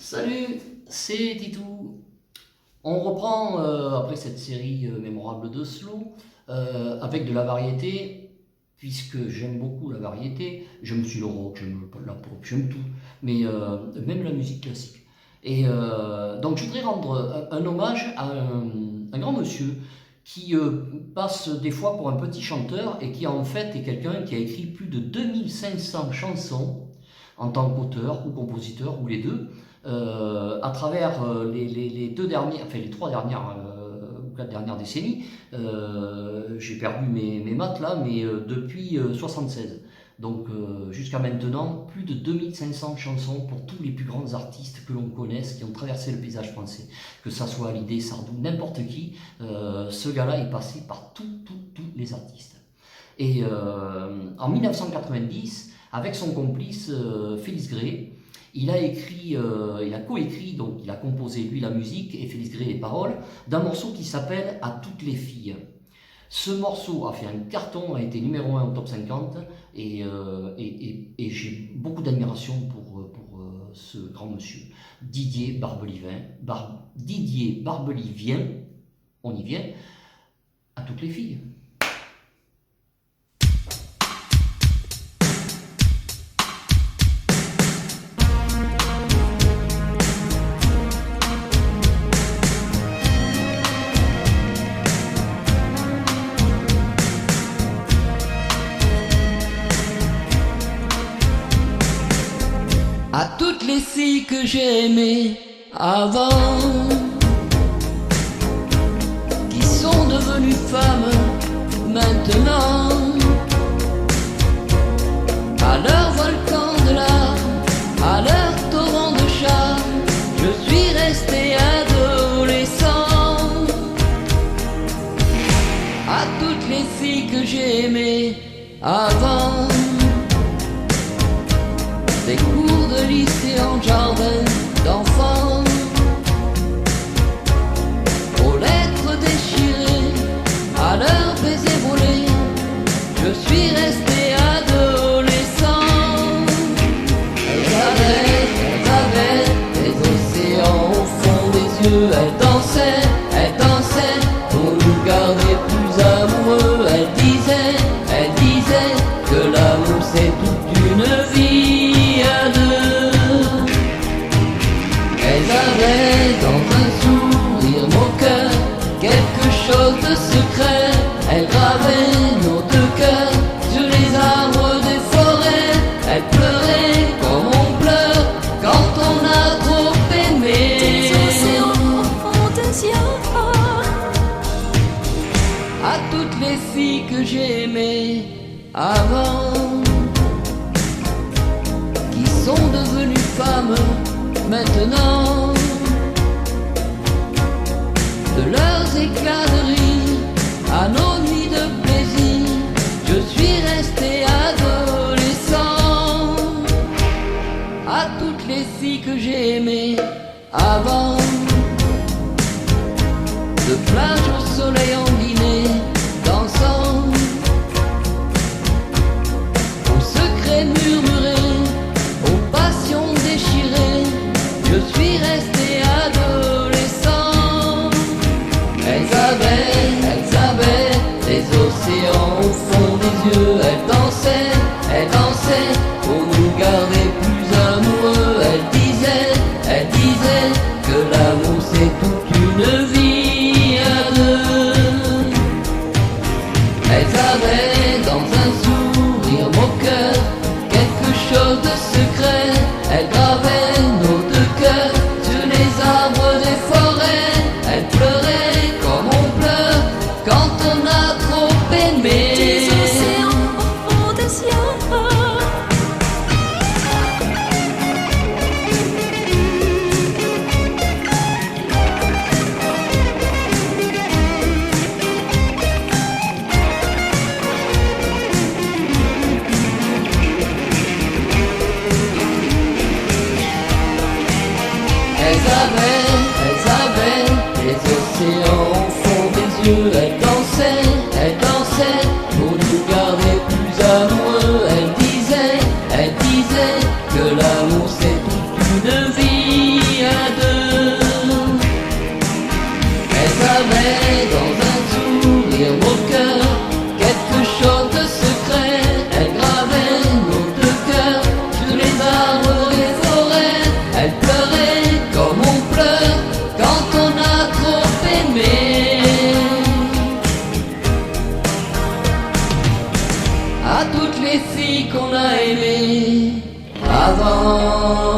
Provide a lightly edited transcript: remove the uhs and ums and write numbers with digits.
Salut, c'est Titou. On reprend après cette série mémorable de slow avec de la variété, puisque j'aime beaucoup la variété. J'aime aussi le rock, j'aime la pop, j'aime tout, mais même la musique classique. Et donc je voudrais rendre un hommage à un grand monsieur qui passe des fois pour un petit chanteur et qui en fait est quelqu'un qui a écrit plus de 2500 chansons en tant qu'auteur ou compositeur ou les deux, à travers les deux dernières, enfin les trois dernières ou quatre dernières décennies. J'ai perdu mes maths là, mais depuis 76. Donc jusqu'à maintenant, plus de 2500 chansons pour tous les plus grands artistes que l'on connaisse qui ont traversé le paysage français. Que ça soit Hallyday, Sardou, n'importe qui, ce gars-là est passé par tous les artistes. Et en 1990, avec son complice Félix Gray, il a coécrit, donc il a composé lui la musique et Félix Gray les paroles, d'un morceau qui s'appelle À toutes les filles. Ce morceau a fait un carton, a été numéro 1 au top 50, et j'ai beaucoup d'admiration pour ce grand monsieur, Didier Barbelivien, on y vient, À toutes les filles. À toutes les filles que j'ai aimées avant, qui sont devenues femmes maintenant, à leur volcan de larmes, à leur torrent de charme, je suis resté adolescent. À toutes les filles que j'ai aimées avant, des cours de lycée en jardin d'enfants, aux lettres déchirées, à leurs baisers volés, je suis resté adolescent. Elles avaient des océans au fond des yeux, elles dansaient pour nous garder plus amoureux. Elles disaient que l'amour c'est toute une vie. Dans un sourire moqueur, quelque chose de secret. Elle gravait nos deux cœurs sur les arbres des forêts. Elle pleurait comme on pleure quand on a trop aimé. Des océans au fond des yeux. À toutes les filles que j'ai aimées avant, qui sont devenues femmes maintenant, de leurs éclats de rire à nos nuits de plaisir, je suis resté adolescent. À toutes les filles que j'ai aimées avant, de plage au soleil en dîner, dansant, aux secrets murmurés, aux passions déchirées, je suis resté adolescent. Elles avaient des océans au fond des yeux. Elles dansaient pour nous garder plus amoureux. Elles disaient que l'amour c'est toute une vie à deux. Elles avaient dans un sourire moqueur quelque chose de secret. Elles gravaient nos deux cœurs sur les arbres des forêts. Elles pleuraient comme on pleure quand on a trop aimé. Des océans au fond des yeux. Elles avaient des océans au fond des yeux. Elles dansaient pour nous garder plus amoureux. Elles disaient que l'amour c'est toute une vie. les filles qu'on a aimées avant.